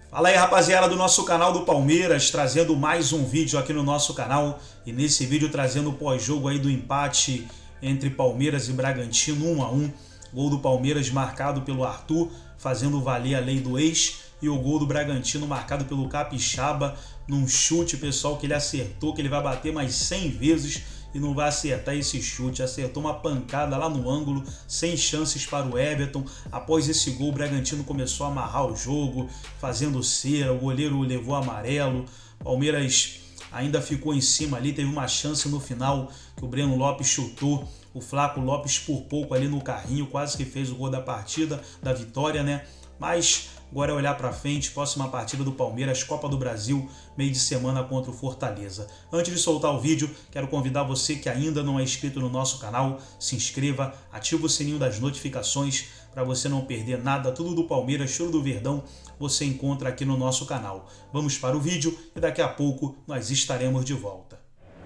Fala aí, rapaziada do nosso canal do Palmeiras, trazendo mais um vídeo aqui no nosso canal. E nesse vídeo trazendo o pós-jogo aí do empate entre Palmeiras e Bragantino, 1 a 1. Gol do Palmeiras marcado pelo Arthur, fazendo valer a lei do ex. E o gol do Bragantino marcado pelo Capixaba, num chute, pessoal, que ele acertou, que ele vai bater mais 100 vezes e não vai acertar esse chute. Acertou uma pancada lá no ângulo, sem chances para o Everton. Após esse gol, o Bragantino começou a amarrar o jogo, fazendo cera, o goleiro levou amarelo. Palmeiras ainda ficou em cima ali, teve uma chance no final que o Breno Lopes chutou. O Flaco Lopes por pouco ali no carrinho, quase que fez o gol da partida, da vitória, né? Mas agora é olhar para frente, próxima partida do Palmeiras, Copa do Brasil, meio de semana contra o Fortaleza. Antes de soltar o vídeo, quero convidar você que ainda não é inscrito no nosso canal, se inscreva, ativa o sininho das notificações para você não perder nada, tudo do Palmeiras, show do Verdão, você encontra aqui no nosso canal. Vamos para o vídeo e daqui a pouco nós estaremos de volta.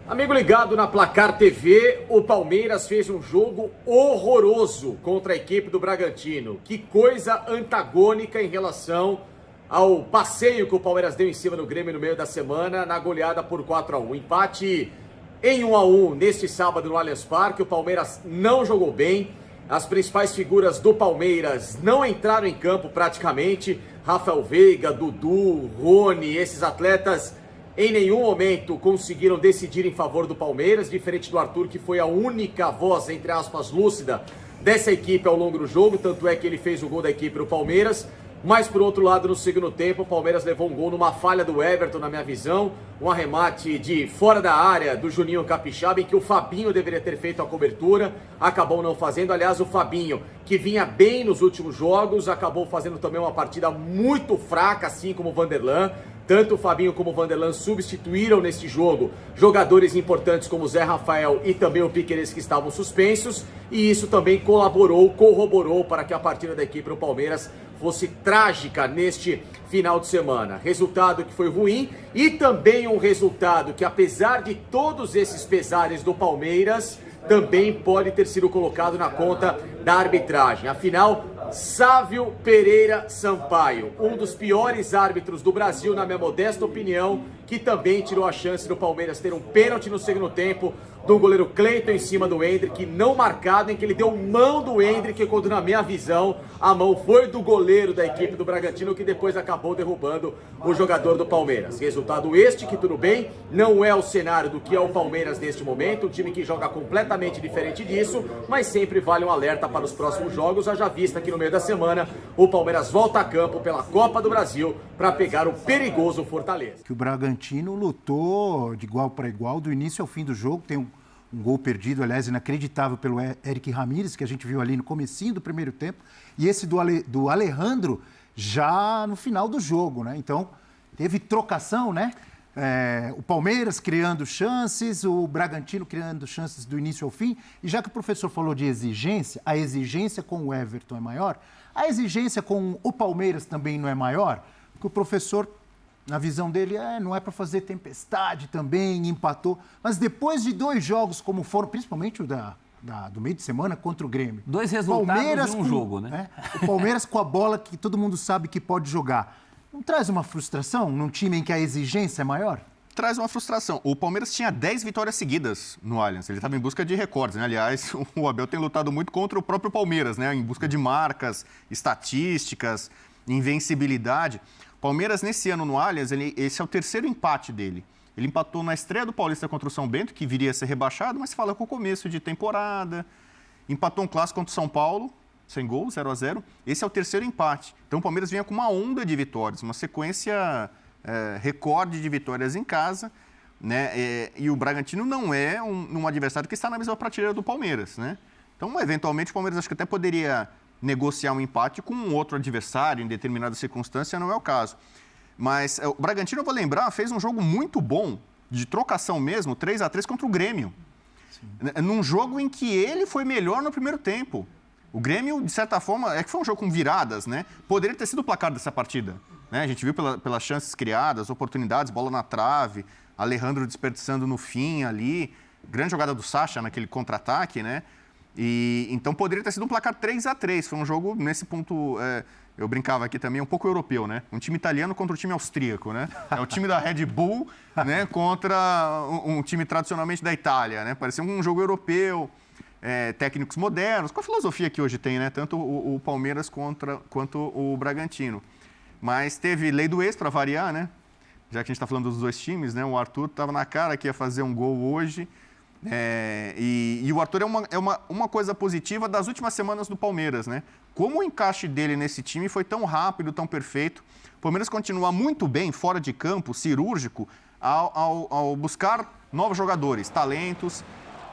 Amigo ligado na Placar TV, o Palmeiras fez um jogo horroroso contra a equipe do Bragantino. Que coisa antagônica em relação ao passeio que o Palmeiras deu em cima do Grêmio no meio da semana, na goleada por 4 a 1. Empate em 1 a 1 neste sábado no Allianz Parque. O Palmeiras não jogou bem. As principais figuras do Palmeiras não entraram em campo praticamente. Rafael Veiga, Dudu, Rony, esses atletas em nenhum momento conseguiram decidir em favor do Palmeiras, diferente do Arthur, que foi a única voz, entre aspas, lúcida dessa equipe ao longo do jogo, tanto é que ele fez o gol da equipe do Palmeiras. Mas, por outro lado, no segundo tempo, o Palmeiras levou um gol numa falha do Everton, na minha visão, um arremate de fora da área do Juninho Capixaba, em que o Fabinho deveria ter feito a cobertura, acabou não fazendo. Aliás, o Fabinho, que vinha bem nos últimos jogos, acabou fazendo também uma partida muito fraca, assim como o Vanderlan. Tanto o Fabinho como o Vanderlan substituíram neste jogo jogadores importantes como o Zé Rafael e também o Piquerez, que estavam suspensos, e isso também corroborou para que a partida da equipe do Palmeiras fosse trágica neste final de semana. Resultado que foi ruim e também um resultado que, apesar de todos esses pesares do Palmeiras, também pode ter sido colocado na conta da arbitragem. Afinal, Sávio Pereira Sampaio, um dos piores árbitros do Brasil, na minha modesta opinião, que também tirou a chance do Palmeiras ter um pênalti no segundo tempo do goleiro Cleiton em cima do Endrick, não marcado, em que ele deu mão do Endrick, quando, na minha visão, a mão foi do goleiro da equipe do Bragantino, que depois acabou derrubando o jogador do Palmeiras. Resultado este que, tudo bem, não é o cenário do que é o Palmeiras neste momento, um time que joga completamente diferente disso, mas sempre vale um alerta para os próximos jogos, haja vista que no meio da semana o Palmeiras volta a campo pela Copa do Brasil para pegar o perigoso Fortaleza. Que o Bragantino lutou de igual para igual do início ao fim do jogo. Tem um gol perdido, aliás, inacreditável pelo Eric Ramírez, que a gente viu ali no comecinho do primeiro tempo, e esse do Alejandro já no final do jogo, né? Então, teve trocação, né? O Palmeiras criando chances, o Bragantino criando chances do início ao fim. E já que o professor falou de exigência, a exigência com o Everton é maior, a exigência com o Palmeiras também não é maior, porque o professor, na visão dele, não é para fazer tempestade também, empatou. Mas depois de 2 jogos como foram, principalmente o do meio de semana contra o Grêmio. 2 resultados em um jogo, né? O Palmeiras com a bola que todo mundo sabe que pode jogar. Não traz uma frustração num time em que a exigência é maior? Traz uma frustração. O Palmeiras tinha 10 vitórias seguidas no Allianz. Ele estava em busca de recordes, né? Aliás, o Abel tem lutado muito contra o próprio Palmeiras, né? Em busca de marcas, estatísticas, invencibilidade. Palmeiras, nesse ano no Allianz, esse é o 3º empate dele. Ele empatou na estreia do Paulista contra o São Bento, que viria a ser rebaixado, mas fala com o começo de temporada. Empatou um clássico contra o São Paulo, sem gol, 0 a 0. Esse é o 3º empate. Então o Palmeiras vinha com uma onda de vitórias, uma sequência recorde de vitórias em casa, né? E o Bragantino não é um adversário que está na mesma prateleira do Palmeiras, né? Então, eventualmente, o Palmeiras acho que até poderia negociar um empate com um outro adversário em determinada circunstância, não é o caso. Mas o Bragantino, eu vou lembrar, fez um jogo muito bom, de trocação mesmo, 3 a 3 contra o Grêmio. Sim. Num jogo em que ele foi melhor no primeiro tempo. O Grêmio, de certa forma, é que foi um jogo com viradas, né? Poderia ter sido o placar dessa partida, né? A gente viu pelas chances criadas, oportunidades, bola na trave, Alejandro desperdiçando no fim ali, grande jogada do Sacha naquele contra-ataque, né? E então poderia ter sido um placar 3-3. Foi um jogo, nesse ponto, eu brincava aqui também, um pouco europeu, né? Um time italiano contra o time austríaco, né? É o time da Red Bull, né, contra um time tradicionalmente da Itália, né? Parecia um jogo europeu, técnicos modernos, com a filosofia que hoje tem, né? Tanto o Palmeiras quanto o Bragantino. Mas teve lei do ex para variar, né? Já que a gente está falando dos dois times, né? O Arthur estava na cara que ia fazer um gol hoje. E o Arthur é uma coisa positiva das últimas semanas do Palmeiras, né? Como o encaixe dele nesse time foi tão rápido, tão perfeito. O Palmeiras continua muito bem, fora de campo, cirúrgico, ao buscar novos jogadores, talentos,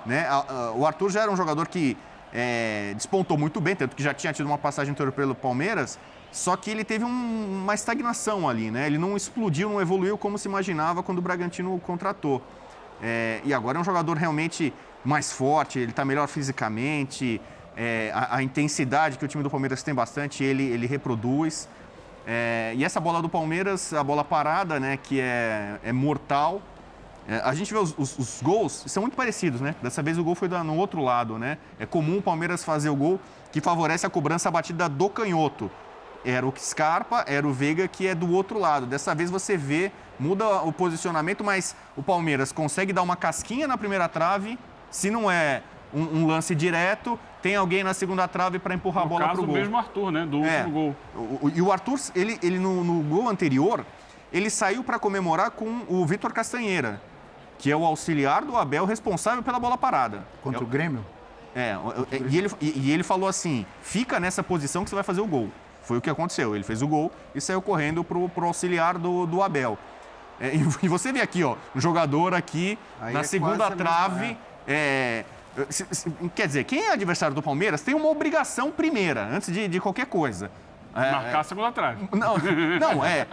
né? O Arthur já era um jogador que despontou muito bem, tanto que já tinha tido uma passagem anterior pelo Palmeiras, só que ele teve uma estagnação ali, né? Ele não explodiu, não evoluiu como se imaginava quando o Bragantino o contratou. E agora é um jogador realmente mais forte, ele está melhor fisicamente, a intensidade que o time do Palmeiras tem bastante, ele reproduz. E essa bola do Palmeiras, a bola parada, né, que é mortal. A gente vê os gols, são muito parecidos, né? Dessa vez o gol foi no outro lado, né? É comum o Palmeiras fazer o gol que favorece a cobrança batida do canhoto. Era o Scarpa, era o Veiga, que é do outro lado. Dessa vez você vê, muda o posicionamento, mas o Palmeiras consegue dar uma casquinha na primeira trave. Se não é um lance direto, tem alguém na segunda trave para empurrar a bola para o gol. No caso, o mesmo Arthur, né? Do último gol. E o Arthur, ele no gol anterior, ele saiu para comemorar com o Vitor Castanheira, que é o auxiliar do Abel, responsável pela bola parada. Contra o Grêmio? E ele falou assim, fica nessa posição que você vai fazer o gol. Foi o que aconteceu. Ele fez o gol e saiu correndo pro auxiliar do Abel. E você vê aqui, ó, um jogador aqui aí na segunda trave. Quer dizer, quem é adversário do Palmeiras tem uma obrigação primeira, antes de qualquer coisa. Marcar a segunda trave.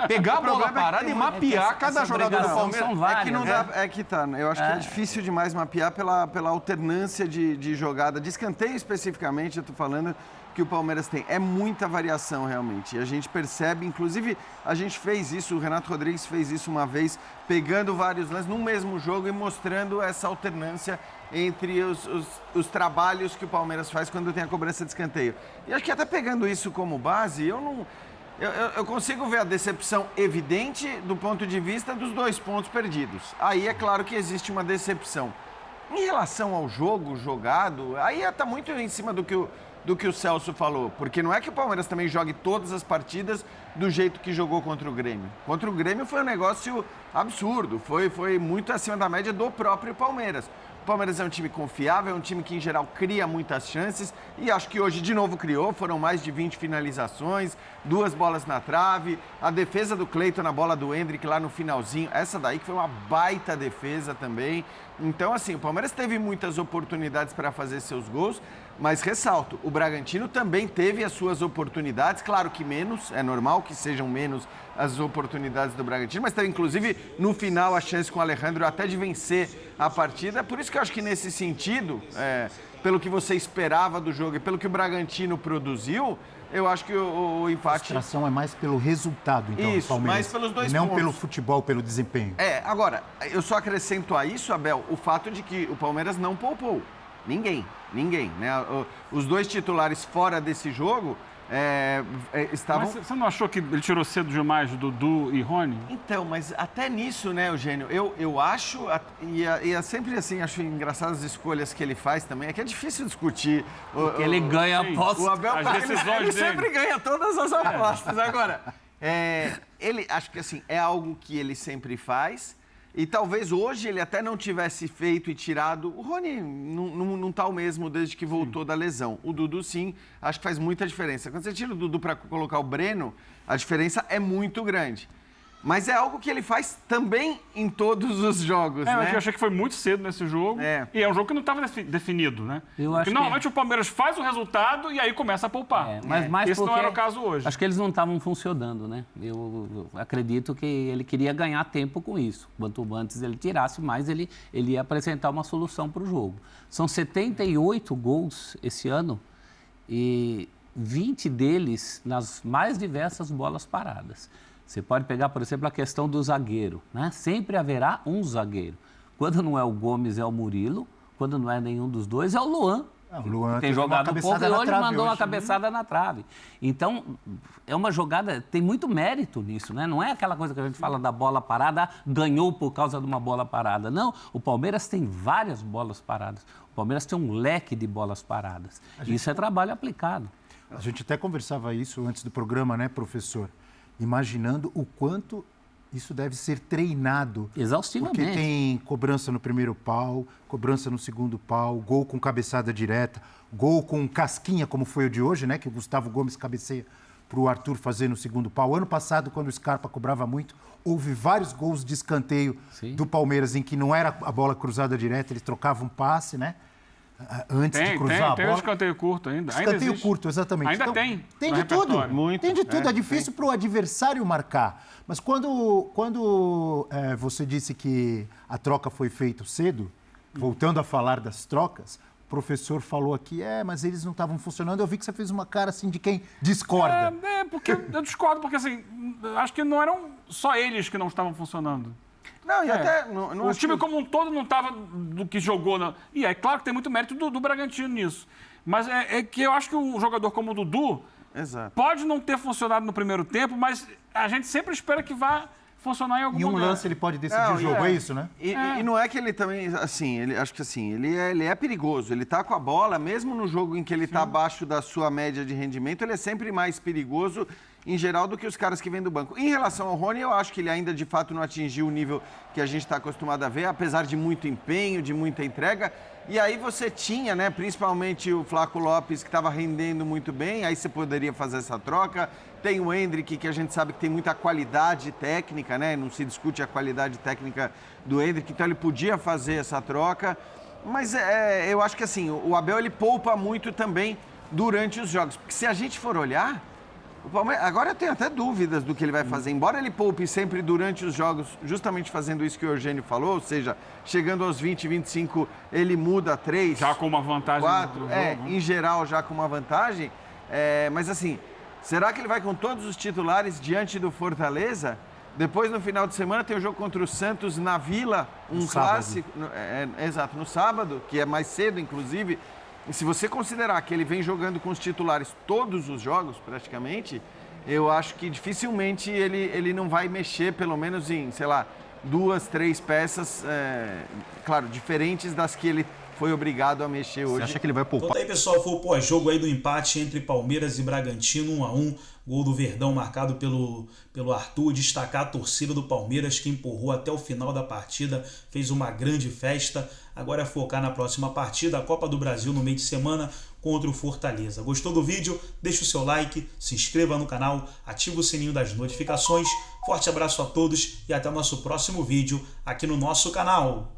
Pegar a bola parada e mapear cada jogador do Palmeiras. São várias, não dá, eu acho que é difícil demais mapear pela alternância de jogada, de escanteio especificamente, eu tô falando, que o Palmeiras tem. É muita variação, realmente. E a gente percebe, inclusive, a gente fez isso, o Renato Rodrigues fez isso uma vez, pegando vários lances num mesmo jogo e mostrando essa alternância entre os trabalhos que o Palmeiras faz quando tem a cobrança de escanteio. E acho que até pegando isso como base, eu consigo ver a decepção evidente do ponto de vista dos 2 pontos perdidos. Aí é claro que existe uma decepção. Em relação ao jogo jogado, aí está muito em cima do que o Celso falou, porque não é que o Palmeiras também jogue todas as partidas do jeito que jogou contra o Grêmio. Contra o Grêmio foi um negócio absurdo, foi muito acima da média do próprio Palmeiras. O Palmeiras é um time confiável, é um time que, em geral, cria muitas chances e acho que hoje, de novo, criou. Foram mais de 20 finalizações, 2 bolas na trave, a defesa do Cleiton na bola do Endrick lá no finalzinho. Essa daí que foi uma baita defesa também. Então, assim, o Palmeiras teve muitas oportunidades para fazer seus gols, mas ressalto, o Bragantino também teve as suas oportunidades, claro que menos, é normal que sejam menos as oportunidades do Bragantino, mas teve, inclusive, no final, a chance com o Alejandro até de vencer a partida. Por isso que eu acho que, nesse sentido, pelo que você esperava do jogo e pelo que o Bragantino produziu, eu acho que o empate... A frustração é mais pelo resultado, então, isso, do Palmeiras. mais pelos 2 não pontos. Pelo futebol, pelo desempenho. Agora, eu só acrescento a isso, Abel, o fato de que o Palmeiras não poupou. Ninguém, né? Os 2 titulares fora desse jogo estavam... Mas você não achou que ele tirou cedo demais Dudu e Rony? Então, mas até nisso, né, Eugênio, eu acho, e é sempre assim, acho engraçadas as escolhas que ele faz também, é que é difícil discutir. Porque ele ganha apostas. O Abel, ele sempre ganha todas as apostas. Agora, acho que assim, é algo que ele sempre faz. E talvez hoje ele até não tivesse feito e tirado. O Rony não tá o mesmo desde que voltou da lesão. O Dudu, sim, acho que faz muita diferença. Quando você tira o Dudu para colocar o Breno, a diferença é muito grande. Mas é algo que ele faz também em todos os jogos, né? Eu achei que foi muito cedo nesse jogo. E é um jogo que não estava definido, né? Porque normalmente o Palmeiras faz o resultado e aí começa a poupar. Mas esse não era o caso hoje. Acho que eles não estavam funcionando, né? Eu acredito que ele queria ganhar tempo com isso. Quanto antes ele tirasse, mais ele ia apresentar uma solução para o jogo. São 78 gols esse ano e 20 deles nas mais diversas bolas paradas. Você pode pegar, por exemplo, a questão do zagueiro, né? Sempre haverá um zagueiro. Quando não é o Gomes, é o Murilo. Quando não é nenhum dos dois, é o Luan. O Luan tem jogado pouco e hoje mandou uma né? cabeçada na trave. Então, é uma jogada, tem muito mérito nisso, né? Não é aquela coisa que a gente fala da bola parada, ganhou por causa de uma bola parada. Não, o Palmeiras tem várias bolas paradas. O Palmeiras tem um leque de bolas paradas. Isso é trabalho aplicado. A gente até conversava isso antes do programa, né, professor? Imaginando o quanto isso deve ser treinado. Exaustivamente. Porque tem cobrança no primeiro pau, cobrança no segundo pau, gol com cabeçada direta, gol com casquinha, como foi o de hoje, né? Que o Gustavo Gomes cabeceia para o Arthur fazer no segundo pau. Ano passado, quando o Scarpa cobrava muito, houve vários gols de escanteio do Palmeiras em que não era a bola cruzada direta, ele trocava um passe, né? Antes de cruzar a bola. Tem um escanteio curto ainda. Escanteio curto, exatamente. Ainda então, tem. Tem de tudo. Muito. Tem de tudo. É difícil para o adversário marcar. Mas quando você disse que a troca foi feita cedo, voltando a falar das trocas, o professor falou aqui, mas eles não estavam funcionando. Eu vi que você fez uma cara assim de quem discorda. Porque eu discordo, porque assim, acho que não eram só eles que não estavam funcionando. Não, e até... O time como um todo não estava do que jogou. E é claro que tem muito mérito do Bragantino nisso. Mas é que eu acho que um jogador como o Dudu pode não ter funcionado no primeiro tempo, mas a gente sempre espera que vá funcionar em algum momento. E um lance ele pode decidir o jogo, é isso, né? E não é que ele também, assim, acho que assim, ele é perigoso. Ele tá com a bola, mesmo no jogo em que ele tá abaixo da sua média de rendimento, ele é sempre mais perigoso, em geral, do que os caras que vêm do banco. Em relação ao Rony, eu acho que ele ainda, de fato, não atingiu o nível que a gente está acostumado a ver, apesar de muito empenho, de muita entrega. E aí você tinha, né, principalmente o Flaco Lopes, que estava rendendo muito bem, aí você poderia fazer essa troca. Tem o Endrick, que a gente sabe que tem muita qualidade técnica, né? Não se discute a qualidade técnica do Endrick, então ele podia fazer essa troca. Mas eu acho que assim, o Abel ele poupa muito também durante os jogos. Porque se a gente for olhar, o Palmeiras, agora eu tenho até dúvidas do que ele vai fazer. Embora ele poupe sempre durante os jogos, justamente fazendo isso que o Eugênio falou, ou seja, chegando aos 20, 25, ele muda 3. Já com uma vantagem. 4, em geral já com uma vantagem. Mas assim, será que ele vai com todos os titulares diante do Fortaleza? Depois, no final de semana, tem o jogo contra o Santos na Vila, um clássico. Exato, no sábado, que é mais cedo, inclusive. E se você considerar que ele vem jogando com os titulares todos os jogos, praticamente, eu acho que dificilmente ele não vai mexer, pelo menos em, sei lá, 2, 3 peças, claro, diferentes das que ele foi obrigado a mexer hoje. Você acha que ele vai poupar? Então aí, pessoal, foi o pós-jogo aí do empate entre Palmeiras e Bragantino, 1-1. Gol do Verdão marcado pelo Arthur. Destacar a torcida do Palmeiras, que empurrou até o final da partida, fez uma grande festa. Agora é focar na próxima partida, a Copa do Brasil no meio de semana contra o Fortaleza. Gostou do vídeo? Deixa o seu like, se inscreva no canal, ativa o sininho das notificações. Forte abraço a todos e até o nosso próximo vídeo aqui no nosso canal.